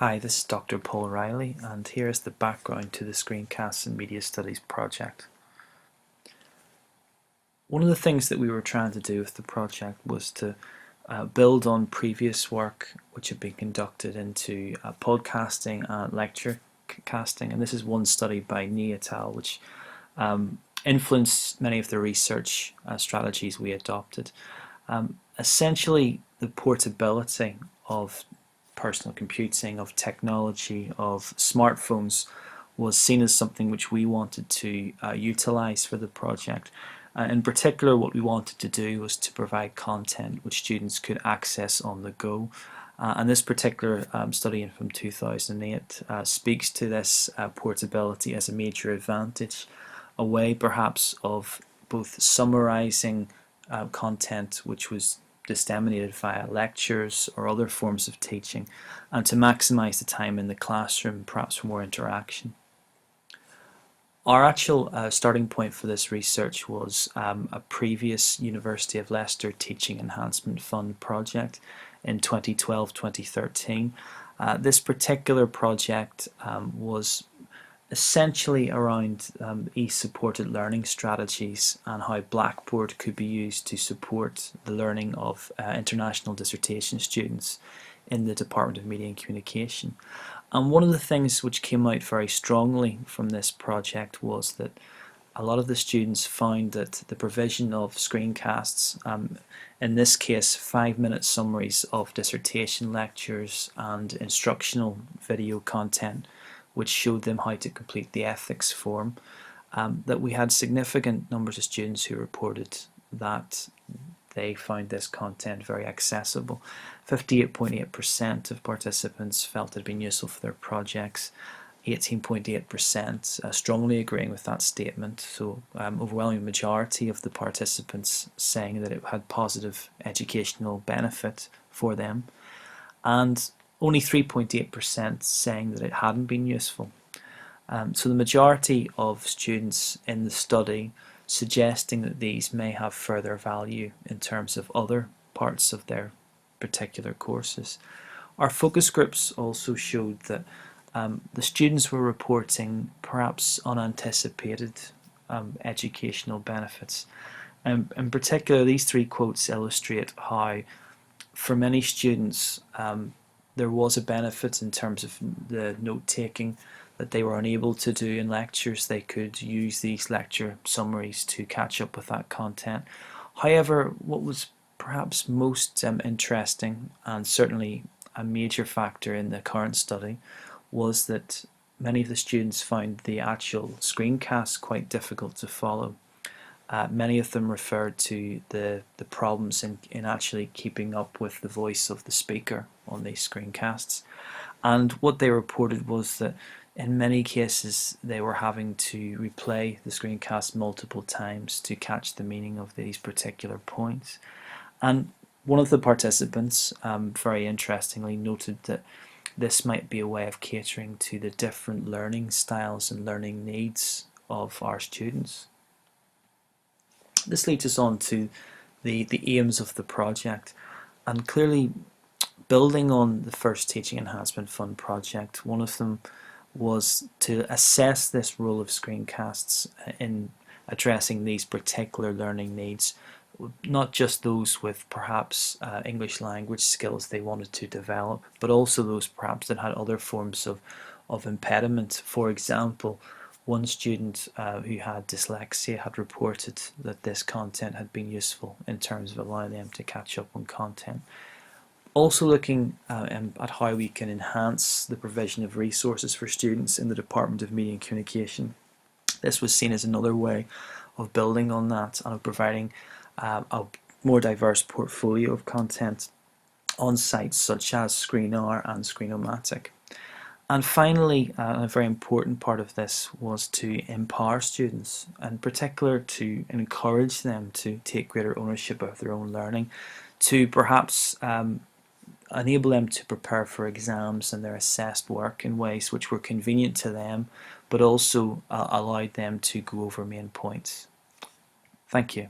Hi, this is Dr. Paul Riley, and here is the background to the Screencasts and Media Studies project. One of the things that we were trying to do with the project was to build on previous work which had been conducted into podcasting and lecture casting, and this is one study by Ni et al. Which influenced many of the research strategies we adopted. Essentially, the portability of personal computing, of technology, of smartphones was seen as something which we wanted to utilize for the project. In particular, what we wanted to do was to provide content which students could access on the go. And this particular study from 2008 speaks to this portability as a major advantage, a way perhaps of both summarizing content which was disseminated via lectures or other forms of teaching, and to maximize the time in the classroom, perhaps for more interaction. Our actual starting point for this research was a previous University of Leicester Teaching Enhancement Fund project in 2012-2013. This particular project was essentially around e-supported learning strategies and how Blackboard could be used to support the learning of international dissertation students in the Department of Media and Communication. And one of the things which came out very strongly from this project was that a lot of the students found that the provision of screencasts, in this case 5-minute summaries of dissertation lectures and instructional video content, which showed them how to complete the ethics form, that we had significant numbers of students who reported that they found this content very accessible. 58.8% of participants felt it had been useful for their projects, 18.8% strongly agreeing with that statement, so overwhelming majority of the participants saying that it had positive educational benefit for them, and only 3.8% saying that it hadn't been useful. So the majority of students in the study suggesting that these may have further value in terms of other parts of their particular courses. Our focus groups also showed that the students were reporting perhaps unanticipated educational benefits. In particular, these 3 quotes illustrate how for many students there was a benefit in terms of the note-taking that they were unable to do in lectures. They could use these lecture summaries to catch up with that content. However, what was perhaps most interesting, and certainly a major factor in the current study, was that many of the students found the actual screencasts quite difficult to follow. Many of them referred to the problems in actually keeping up with the voice of the speaker on these screencasts. And what they reported was that in many cases they were having to replay the screencast multiple times to catch the meaning of these particular points. And one of the participants, very interestingly, noted that this might be a way of catering to the different learning styles and learning needs of our students. This leads us on to the aims of the project, and clearly building on the first Teaching Enhancement Fund project, one of them was to assess this role of screencasts in addressing these particular learning needs, not just those with perhaps English language skills they wanted to develop, but also those perhaps that had other forms of impediment. For example, one student who had dyslexia had reported that this content had been useful in terms of allowing them to catch up on content. Also looking at how we can enhance the provision of resources for students in the Department of Media and Communication. This was seen as another way of building on that and of providing a more diverse portfolio of content on sites such as ScreenR and Screenomatic. And finally, a very important part of this was to empower students, in particular to encourage them to take greater ownership of their own learning, to perhaps enable them to prepare for exams and their assessed work in ways which were convenient to them, but also allowed them to go over main points. Thank you.